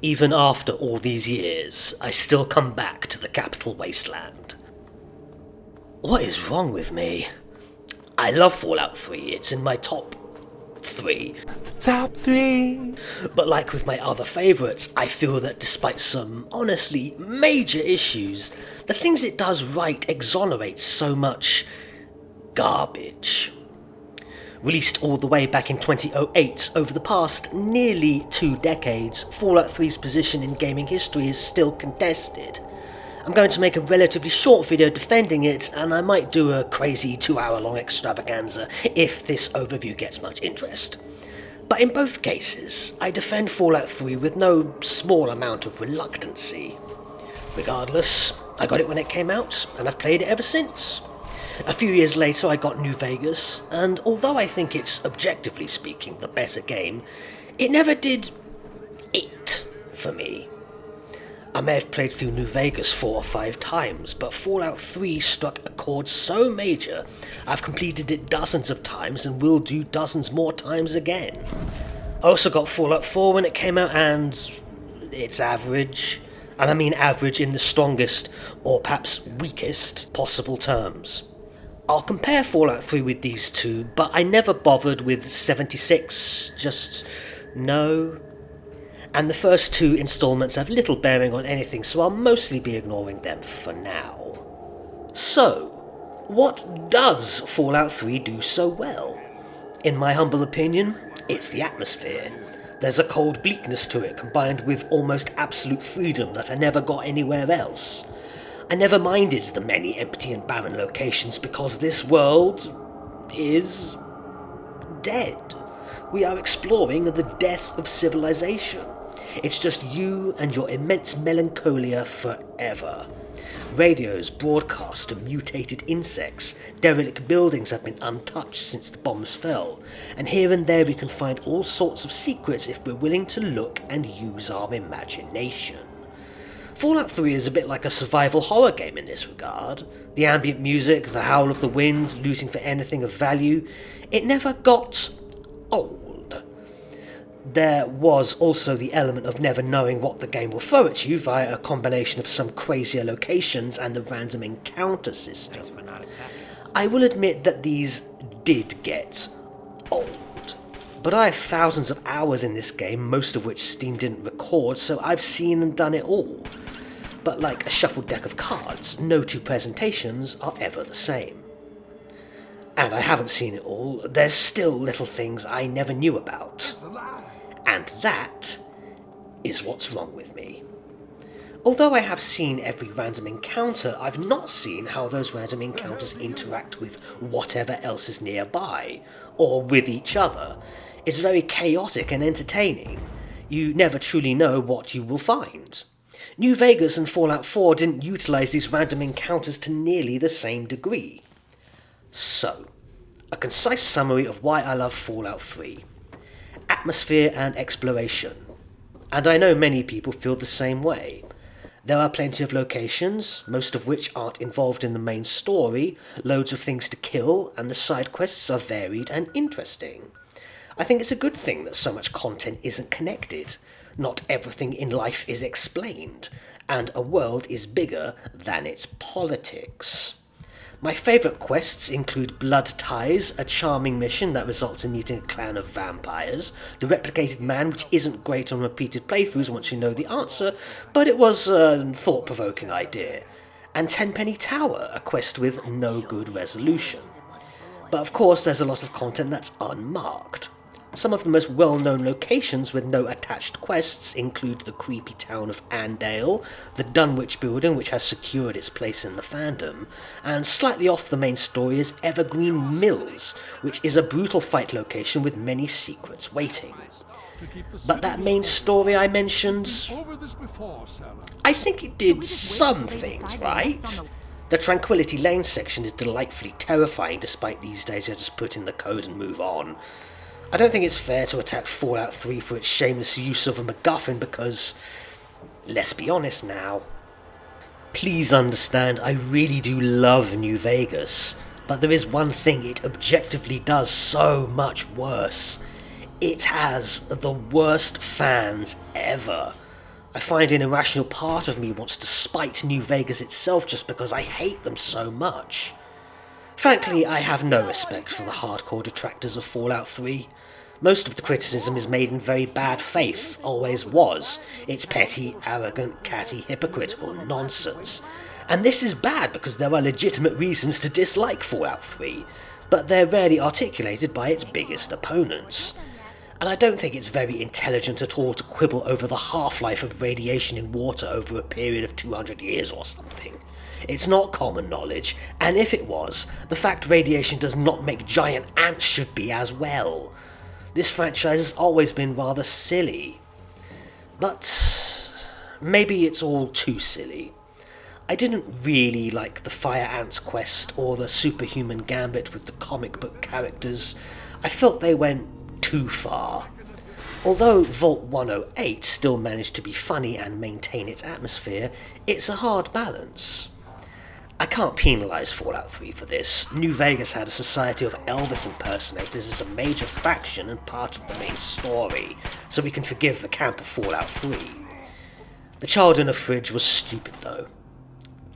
Even after all these years, I still come back to the Capital Wasteland. What is wrong with me? I love Fallout 3, it's in my top 3. Top 3! But like with my other favourites, I feel that despite some, honestly, major issues, the things it does right exonerate so much garbage. Released all the way back in 2008, over the past nearly 2 decades, Fallout 3's position in gaming history is still contested. I'm going to make a relatively short video defending it, and I might do a crazy 2-hour-long extravaganza if this overview gets much interest. But in both cases, I defend Fallout 3 with no small amount of reluctancy. Regardless, I got it when it came out, and I've played it ever since. A few years later I got New Vegas, and although I think it's, objectively speaking, the better game, it never did it for me. I may have played through New Vegas 4 or 5 times, but Fallout 3 struck a chord so major, I've completed it dozens of times and will do dozens more times again. I also got Fallout 4 when it came out, and it's average. And I mean average in the strongest, or perhaps weakest, possible terms. I'll compare Fallout 3 with these two, but I never bothered with 76, just no. And the first 2 installments have little bearing on anything, so I'll mostly be ignoring them for now. So, what does Fallout 3 do so well? In my humble opinion, it's the atmosphere. There's a cold bleakness to it, combined with almost absolute freedom that I never got anywhere else. I never minded the many empty and barren locations because this world is dead. We are exploring the death of civilization. It's just you and your immense melancholia forever. Radios broadcast to mutated insects, derelict buildings have been untouched since the bombs fell, and here and there we can find all sorts of secrets if we're willing to look and use our imagination. Fallout 3 is a bit like a survival horror game in this regard. The ambient music, the howl of the wind, losing for anything of value, it never got old. There was also the element of never knowing what the game will throw at you via a combination of some crazier locations and the random encounter system. I will admit that these did get old. But I have thousands of hours in this game, most of which Steam didn't record, so I've seen and done it all. But like a shuffled deck of cards, no 2 presentations are ever the same. And I haven't seen it all, there's still little things I never knew about. And that is what's wrong with me. Although I have seen every random encounter, I've not seen how those random encounters interact with whatever else is nearby, or with each other. It's very chaotic and entertaining. You never truly know what you will find. New Vegas and Fallout 4 didn't utilize these random encounters to nearly the same degree. So, a concise summary of why I love Fallout 3. Atmosphere and exploration. And I know many people feel the same way. There are plenty of locations, most of which aren't involved in the main story, loads of things to kill, and the side quests are varied and interesting. I think it's a good thing that so much content isn't connected. Not everything in life is explained, and a world is bigger than its politics. My favourite quests include Blood Ties, a charming mission that results in meeting a clan of vampires, The Replicated Man, which isn't great on repeated playthroughs once you know the answer, but it was a thought-provoking idea, and Tenpenny Tower, a quest with no good resolution. But of course there's a lot of content that's unmarked. Some of the most well-known locations with no attached quests include the creepy town of Andale, the Dunwich building which has secured its place in the fandom, and slightly off the main story is Evergreen Mills, which is a brutal fight location with many secrets waiting. But that main story I mentioned, I think it did some things right. The Tranquility Lane section is delightfully terrifying despite these days you just put in the code and move on. I don't think it's fair to attack Fallout 3 for its shameless use of a MacGuffin because, let's be honest now. Please understand, I really do love New Vegas, but there is one thing it objectively does so much worse. It has the worst fans ever. I find an irrational part of me wants to spite New Vegas itself just because I hate them so much. Frankly, I have no respect for the hardcore detractors of Fallout 3. Most of the criticism is made in very bad faith, always was. It's petty, arrogant, catty, hypocritical nonsense. And this is bad because there are legitimate reasons to dislike Fallout 3, but they're rarely articulated by its biggest opponents. And I don't think it's very intelligent at all to quibble over the half-life of radiation in water over a period of 200 years or something. It's not common knowledge, and if it was, the fact radiation does not make giant ants should be as well. This franchise has always been rather silly. But maybe it's all too silly. I didn't really like the Fire Ants quest or the superhuman gambit with the comic book characters. I felt they went too far. Although Vault 108 still managed to be funny and maintain its atmosphere, it's a hard balance. I can't penalise Fallout 3 for this. New Vegas had a society of Elvis impersonators as a major faction and part of the main story, so we can forgive the camp of Fallout 3. The child in the fridge was stupid though.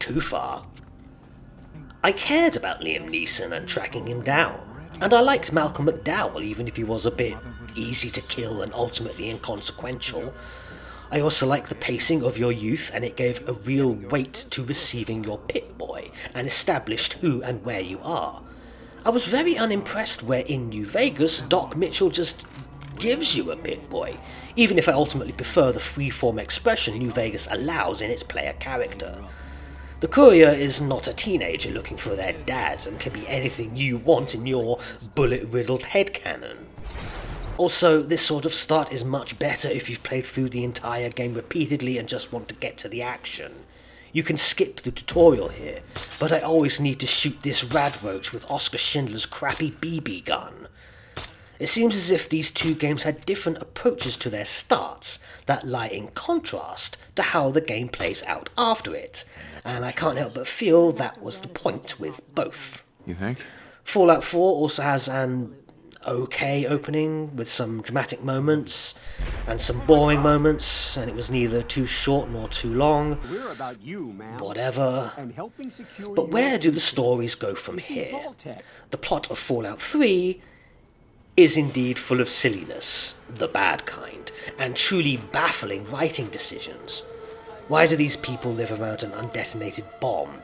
Too far. I cared about Liam Neeson and tracking him down. And I liked Malcolm McDowell, even if he was a bit easy to kill and ultimately inconsequential. I also liked the pacing of your youth, and it gave a real weight to receiving your Pip-Boy, and established who and where you are. I was very unimpressed where in New Vegas, Doc Mitchell just gives you a Pip-Boy, even if I ultimately prefer the free-form expression New Vegas allows in its player character. The courier is not a teenager looking for their dad and can be anything you want in your bullet-riddled headcanon. Also, this sort of start is much better if you've played through the entire game repeatedly and just want to get to the action. You can skip the tutorial here, but I always need to shoot this Radroach with Oscar Schindler's crappy BB gun. It seems as if these two games had different approaches to their starts that lie in contrast to how the game plays out after it, and I can't help but feel that was the point with both. You think? Fallout 4 also has an okay opening with some dramatic moments and some boring moments, and it was neither too short nor too long. Whatever. But where do the stories go from here? The plot of Fallout 3 is indeed full of silliness, the bad kind, and truly baffling writing decisions. Why do these people live around an undetonated bomb?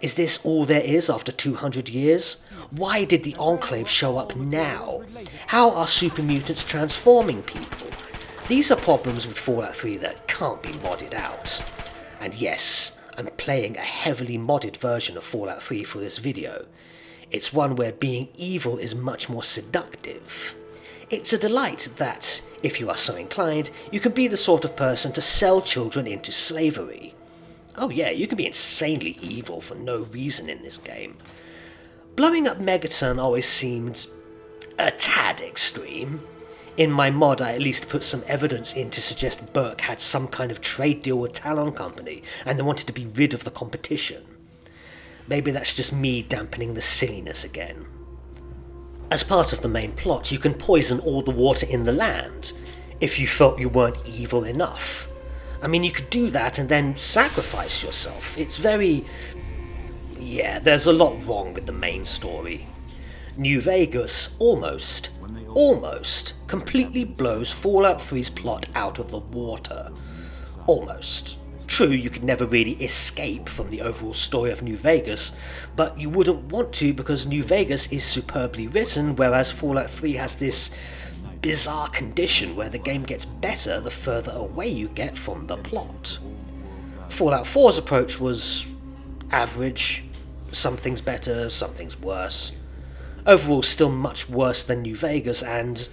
Is this all there is after 200 years? Why did the Enclave show up now? How are super mutants transforming people? These are problems with Fallout 3 that can't be modded out. And yes, I'm playing a heavily modded version of Fallout 3 for this video. It's one where being evil is much more seductive. It's a delight that, if you are so inclined, you can be the sort of person to sell children into slavery. Oh yeah, you can be insanely evil for no reason in this game. Blowing up Megaton always seemed a tad extreme. In my mod I at least put some evidence in to suggest Burke had some kind of trade deal with Talon Company and they wanted to be rid of the competition. Maybe that's just me dampening the silliness again. As part of the main plot, you can poison all the water in the land, if you felt you weren't evil enough. I mean, you could do that and then sacrifice yourself. It's very... yeah, there's a lot wrong with the main story. New Vegas almost completely blows Fallout 3's plot out of the water. Almost. True, you could never really escape from the overall story of New Vegas, but you wouldn't want to because New Vegas is superbly written, whereas Fallout 3 has this bizarre condition where the game gets better the further away you get from the plot. Fallout 4's approach was average. Something's better, something's worse. Overall, still much worse than New Vegas, and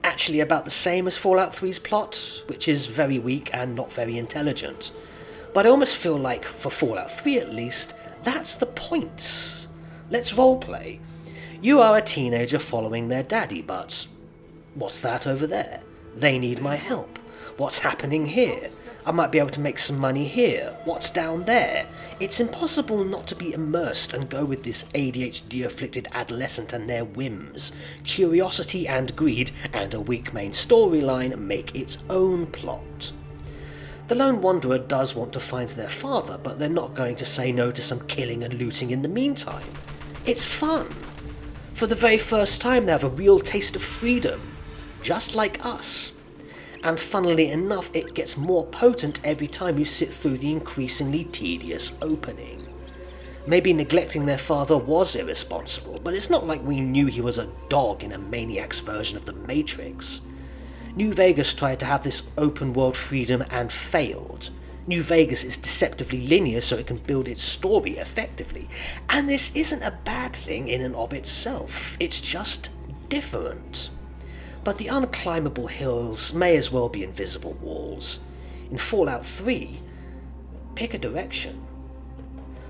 actually about the same as Fallout 3's plot, which is very weak and not very intelligent. But I almost feel like, for Fallout 3 at least, that's the point. Let's roleplay. You are a teenager following their daddy, but what's that over there? They need my help. What's happening here? I might be able to make some money here. What's down there? It's impossible not to be immersed and go with this ADHD-afflicted adolescent and their whims. Curiosity and greed and a weak main storyline make its own plot. The Lone Wanderer does want to find their father, but they're not going to say no to some killing and looting in the meantime. It's fun. For the very first time they have a real taste of freedom, just like us. And funnily enough, it gets more potent every time you sit through the increasingly tedious opening. Maybe neglecting their father was irresponsible, but it's not like we knew he was a dog in a Maniac's version of The Matrix. New Vegas tried to have this open world freedom and failed. New Vegas is deceptively linear so it can build its story effectively, and this isn't a bad thing in and of itself, it's just different. But the unclimbable hills may as well be invisible walls. In Fallout 3, pick a direction.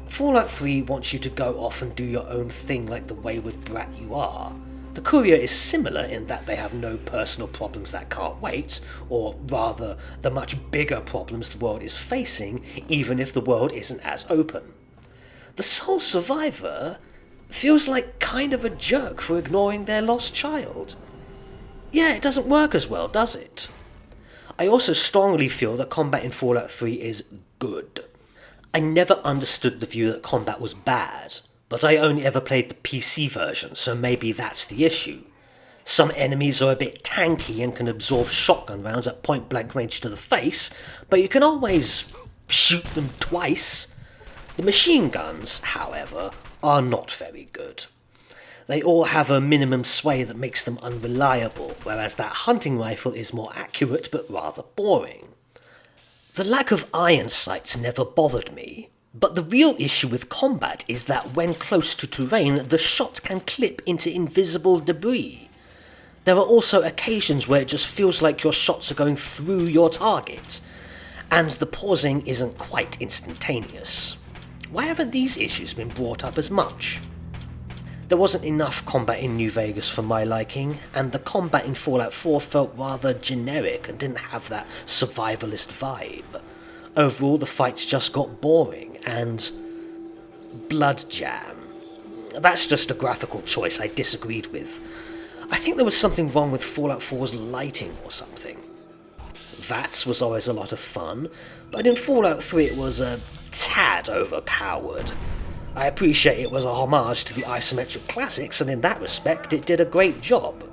Fallout 3 wants you to go off and do your own thing like the wayward brat you are. The Courier is similar in that they have no personal problems that can't wait, or rather, the much bigger problems the world is facing, even if the world isn't as open. The sole survivor feels like kind of a jerk for ignoring their lost child. Yeah, it doesn't work as well, does it? I also strongly feel that combat in Fallout 3 is good. I never understood the view that combat was bad, but I only ever played the PC version, so maybe that's the issue. Some enemies are a bit tanky and can absorb shotgun rounds at point blank range to the face, but you can always shoot them twice. The machine guns, however, are not very good. They all have a minimum sway that makes them unreliable, whereas that hunting rifle is more accurate but rather boring. The lack of iron sights never bothered me, but the real issue with combat is that when close to terrain, the shot can clip into invisible debris. There are also occasions where it just feels like your shots are going through your target, and the pausing isn't quite instantaneous. Why haven't these issues been brought up as much? There wasn't enough combat in New Vegas for my liking, and the combat in Fallout 4 felt rather generic and didn't have that survivalist vibe. Overall, the fights just got boring, and blood jam. That's just a graphical choice I disagreed with. I think there was something wrong with Fallout 4's lighting or something. VATS was always a lot of fun, but in Fallout 3 it was a tad overpowered. I appreciate it was a homage to the isometric classics, and in that respect it did a great job.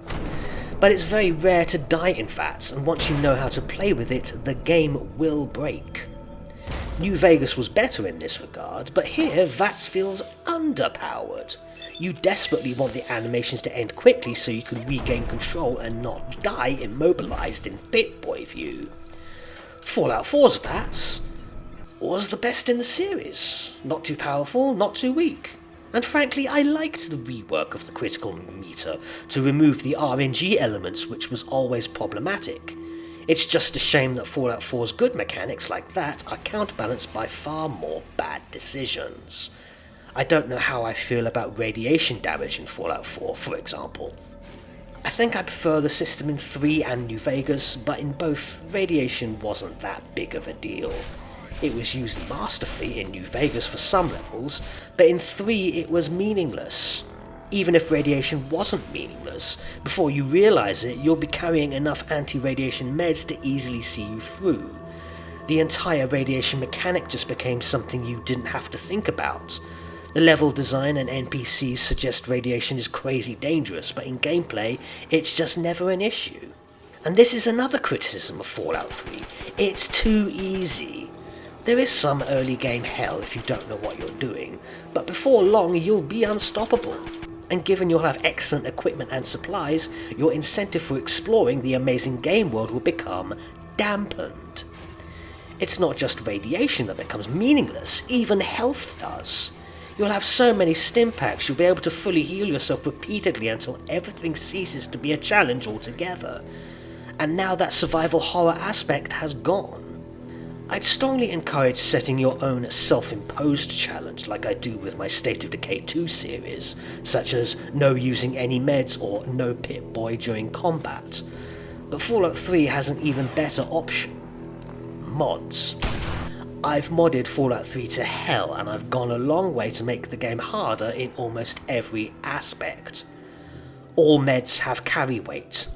But it's very rare to die in VATS, and once you know how to play with it, the game will break. New Vegas was better in this regard, but here VATS feels underpowered. You desperately want the animations to end quickly so you can regain control and not die immobilized in Pip-Boy view. Fallout 4's VATS was the best in the series. Not too powerful, not too weak. And frankly, I liked the rework of the critical meter to remove the RNG elements, which was always problematic. It's just a shame that Fallout 4's good mechanics like that are counterbalanced by far more bad decisions. I don't know how I feel about radiation damage in Fallout 4, for example. I think I prefer the system in 3 and New Vegas, but in both, radiation wasn't that big of a deal. It was used masterfully in New Vegas for some levels, but in 3 it was meaningless. Even if radiation wasn't meaningless, before you realise it, you'll be carrying enough anti-radiation meds to easily see you through. The entire radiation mechanic just became something you didn't have to think about. The level design and NPCs suggest radiation is crazy dangerous, but in gameplay, it's just never an issue. And this is another criticism of Fallout 3. It's too easy. There is some early game hell if you don't know what you're doing, but before long you'll be unstoppable. And given you'll have excellent equipment and supplies, your incentive for exploring the amazing game world will become dampened. It's not just radiation that becomes meaningless, even health does. You'll have so many stim packs you'll be able to fully heal yourself repeatedly until everything ceases to be a challenge altogether. And now that survival horror aspect has gone. I'd strongly encourage setting your own self-imposed challenge like I do with my State of Decay 2 series, such as no using any meds or no Pip-Boy during combat. But Fallout 3 has an even better option. Mods. I've modded Fallout 3 to hell, and I've gone a long way to make the game harder in almost every aspect. All meds have carry weight,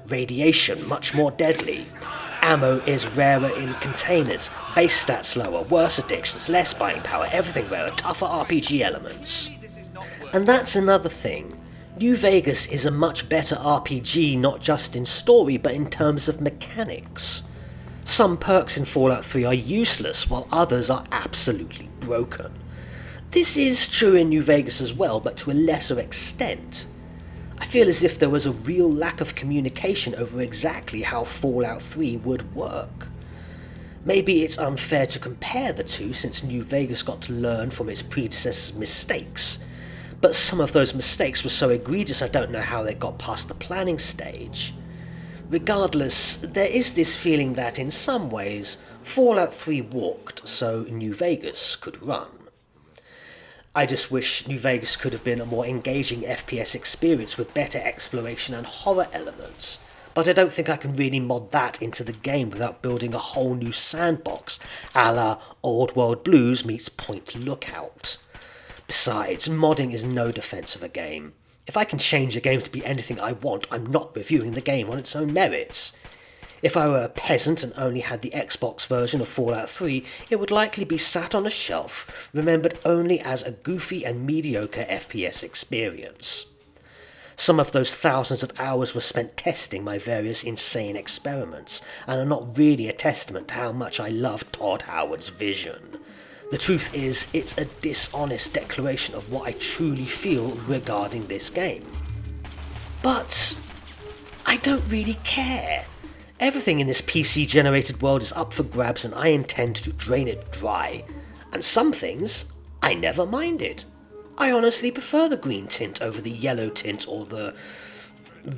radiation much more deadly, Ammo is rarer in containers, base stats lower, worse addictions, less buying power, everything rarer, tougher RPG elements. And that's another thing. New Vegas is a much better RPG not just in story but in terms of mechanics. Some perks in Fallout 3 are useless while others are absolutely broken. This is true in New Vegas as well, but to a lesser extent. I feel as if there was a real lack of communication over exactly how Fallout 3 would work. Maybe it's unfair to compare the two since New Vegas got to learn from its predecessor's mistakes, but some of those mistakes were so egregious I don't know how they got past the planning stage. Regardless, there is this feeling that in some ways, Fallout 3 walked so New Vegas could run. I just wish New Vegas could have been a more engaging FPS experience with better exploration and horror elements, but I don't think I can really mod that into the game without building a whole new sandbox, a la Old World Blues meets Point Lookout. Besides, modding is no defense of a game. If I can change a game to be anything I want, I'm not reviewing the game on its own merits. If I were a peasant and only had the Xbox version of Fallout 3, it would likely be sat on a shelf, remembered only as a goofy and mediocre FPS experience. Some of those thousands of hours were spent testing my various insane experiments, and are not really a testament to how much I love Todd Howard's vision. The truth is, it's a dishonest declaration of what I truly feel regarding this game. But I don't really care. Everything in this PC-generated world is up for grabs and I intend to drain it dry. And some things, I never minded. I honestly prefer the green tint over the yellow tint or the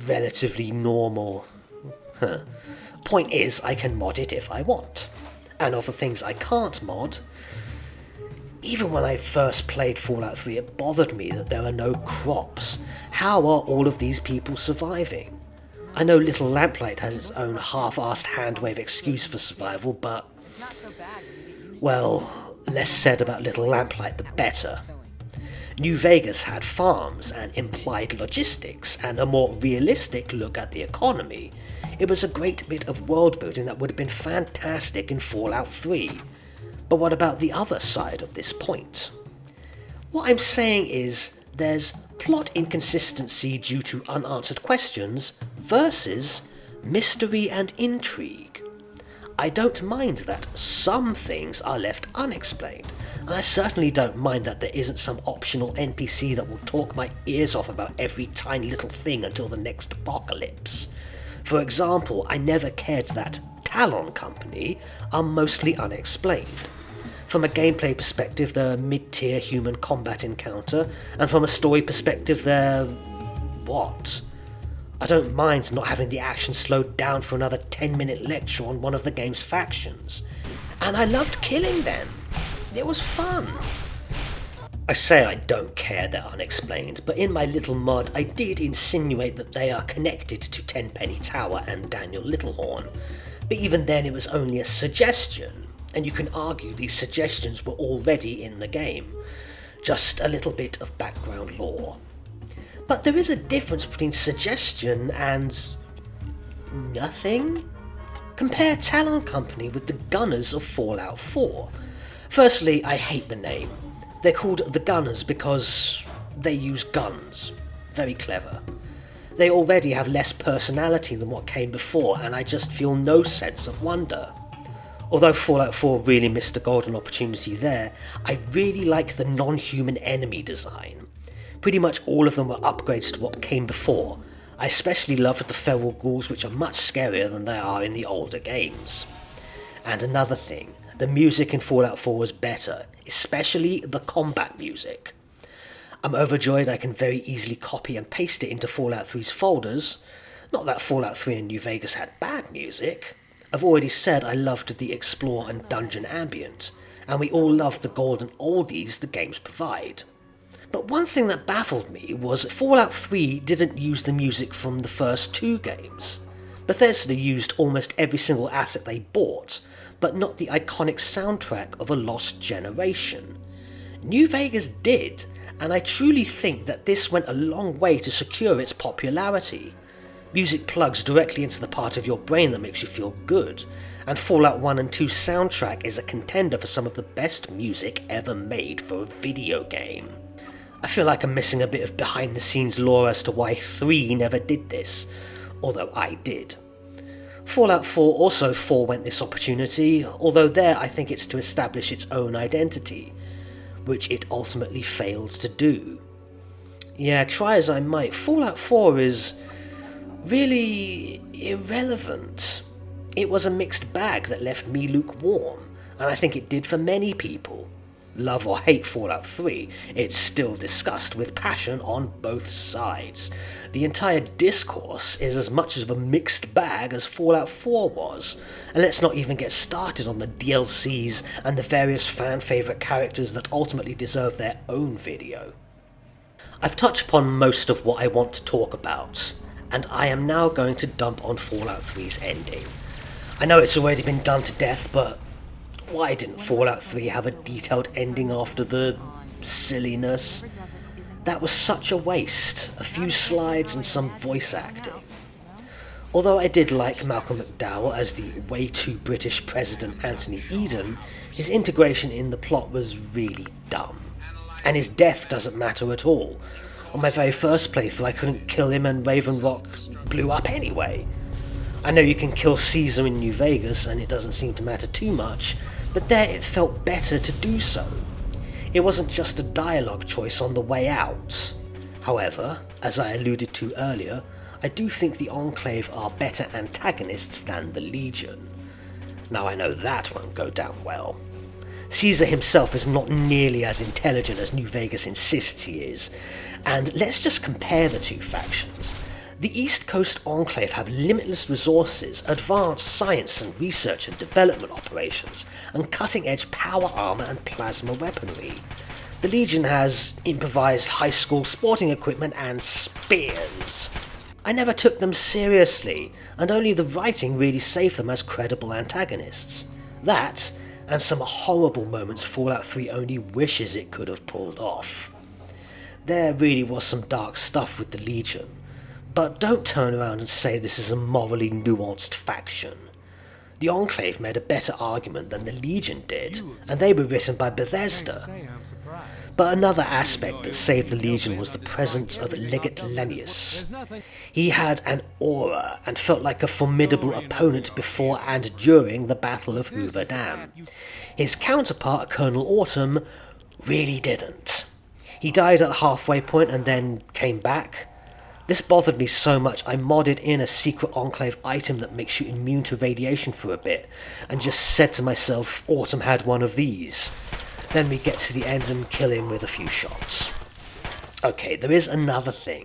relatively normal. Point is, I can mod it if I want. And of the things I can't mod, even when I first played Fallout 3, it bothered me that there are no crops. How are all of these people surviving? I know Little Lamplight has its own half-assed hand-wave excuse for survival, but, well, less said about Little Lamplight the better. New Vegas had farms and implied logistics and a more realistic look at the economy. It was a great bit of world building that would have been fantastic in Fallout 3. But what about the other side of this point? What I'm saying is, there's plot inconsistency due to unanswered questions versus mystery and intrigue. I don't mind that some things are left unexplained, and I certainly don't mind that there isn't some optional NPC that will talk my ears off about every tiny little thing until the next apocalypse. For example, I never cared that Talon Company are mostly unexplained. From a gameplay perspective, they're a mid-tier human combat encounter, and from a story perspective, they're what? I don't mind not having the action slowed down for another 10-minute lecture on one of the game's factions. And I loved killing them. It was fun. I say I don't care they're unexplained, but in my little mod I did insinuate that they are connected to Tenpenny Tower and Daniel Littlehorn. But even then it was only a suggestion. And you can argue these suggestions were already in the game. Just a little bit of background lore. But there is a difference between suggestion and nothing? Compare Talon Company with the Gunners of Fallout 4. Firstly, I hate the name. They're called the Gunners because they use guns. Very clever. They already have less personality than what came before, and I just feel no sense of wonder. Although Fallout 4 really missed a golden opportunity there, I really like the non-human enemy design. Pretty much all of them were upgrades to what came before. I especially loved the feral ghouls, which are much scarier than they are in the older games. And another thing, the music in Fallout 4 was better, especially the combat music. I'm overjoyed I can very easily copy and paste it into Fallout 3's folders. Not that Fallout 3 and New Vegas had bad music. I've already said I loved the Explore and Dungeon ambient, and we all love the golden oldies the games provide. But one thing that baffled me was Fallout 3 didn't use the music from the first two games. Bethesda used almost every single asset they bought, but not the iconic soundtrack of A Lost Generation. New Vegas did, and I truly think that this went a long way to secure its popularity. Music plugs directly into the part of your brain that makes you feel good, and Fallout 1 and 2's soundtrack is a contender for some of the best music ever made for a video game. I feel like I'm missing a bit of behind-the-scenes lore as to why 3 never did this, although I did. Fallout 4 also forewent this opportunity, although there I think it's to establish its own identity, which it ultimately failed to do. Yeah, try as I might, Fallout 4 is really irrelevant. It was a mixed bag that left me lukewarm, and I think it did for many people. Love or hate Fallout 3, it's still discussed with passion on both sides. The entire discourse is as much of a mixed bag as Fallout 4 was, and let's not even get started on the DLCs and the various fan-favourite characters that ultimately deserve their own video. I've touched upon most of what I want to talk about, and I am now going to dump on Fallout 3's ending. I know it's already been done to death, but why didn't Fallout 3 have a detailed ending after the silliness? That was such a waste, a few slides and some voice acting. Although I did like Malcolm McDowell as the way too British President Anthony Eden, his integration in the plot was really dumb. And his death doesn't matter at all. On my very first playthrough I couldn't kill him and Raven Rock blew up anyway. I know you can kill Caesar in New Vegas and it doesn't seem to matter too much, but there it felt better to do so. It wasn't just a dialogue choice on the way out. However, as I alluded to earlier, I do think the Enclave are better antagonists than the Legion. Now I know that won't go down well. Caesar himself is not nearly as intelligent as New Vegas insists he is, and let's just compare the two factions. The East Coast Enclave have limitless resources, advanced science and research and development operations, and cutting-edge power armor and plasma weaponry. The Legion has improvised high school sporting equipment and spears. I never took them seriously, and only the writing really saved them as credible antagonists. That, and some horrible moments Fallout 3 only wishes it could have pulled off. There really was some dark stuff with the Legion. But don't turn around and say this is a morally nuanced faction. The Enclave made a better argument than the Legion did, and they were written by Bethesda. But another aspect that saved the Legion was the presence of Legate Lennius. He had an aura and felt like a formidable opponent before and during the Battle of Hoover Dam. His counterpart, Colonel Autumn, really didn't. He died at the halfway point and then came back. This bothered me so much I modded in a secret Enclave item that makes you immune to radiation for a bit, and just said to myself, Autumn had one of these. Then we get to the end and kill him with a few shots. Okay, there is another thing.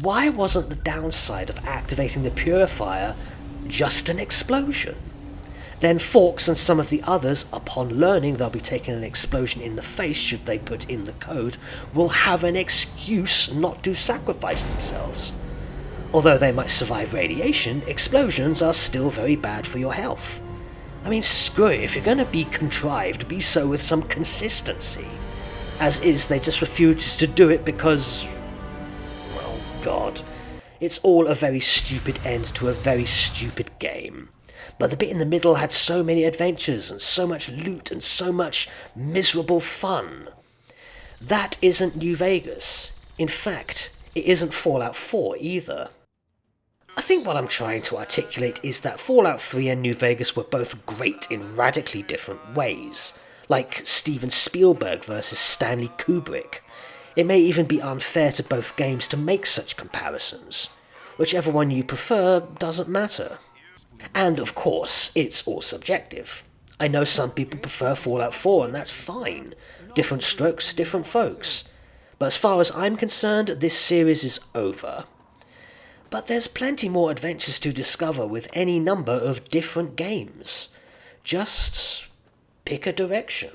Why wasn't the downside of activating the Purifier just an explosion? Then Fawkes and some of the others, upon learning they'll be taking an explosion in the face should they put in the code, will have an excuse not to sacrifice themselves. Although they might survive radiation, explosions are still very bad for your health. I mean, screw it, if you're going to be contrived, be so with some consistency. As is, they just refuse to do it because, well, God. It's all a very stupid end to a very stupid game. But the bit in the middle had so many adventures and so much loot and so much miserable fun. That isn't New Vegas. In fact, it isn't Fallout 4 either. I think what I'm trying to articulate is that Fallout 3 and New Vegas were both great in radically different ways, like Steven Spielberg versus Stanley Kubrick. It may even be unfair to both games to make such comparisons. Whichever one you prefer doesn't matter. And of course, it's all subjective. I know some people prefer Fallout 4 and that's fine. Different strokes, different folks. But as far as I'm concerned, this series is over. But there's plenty more adventures to discover with any number of different games. Just pick a direction.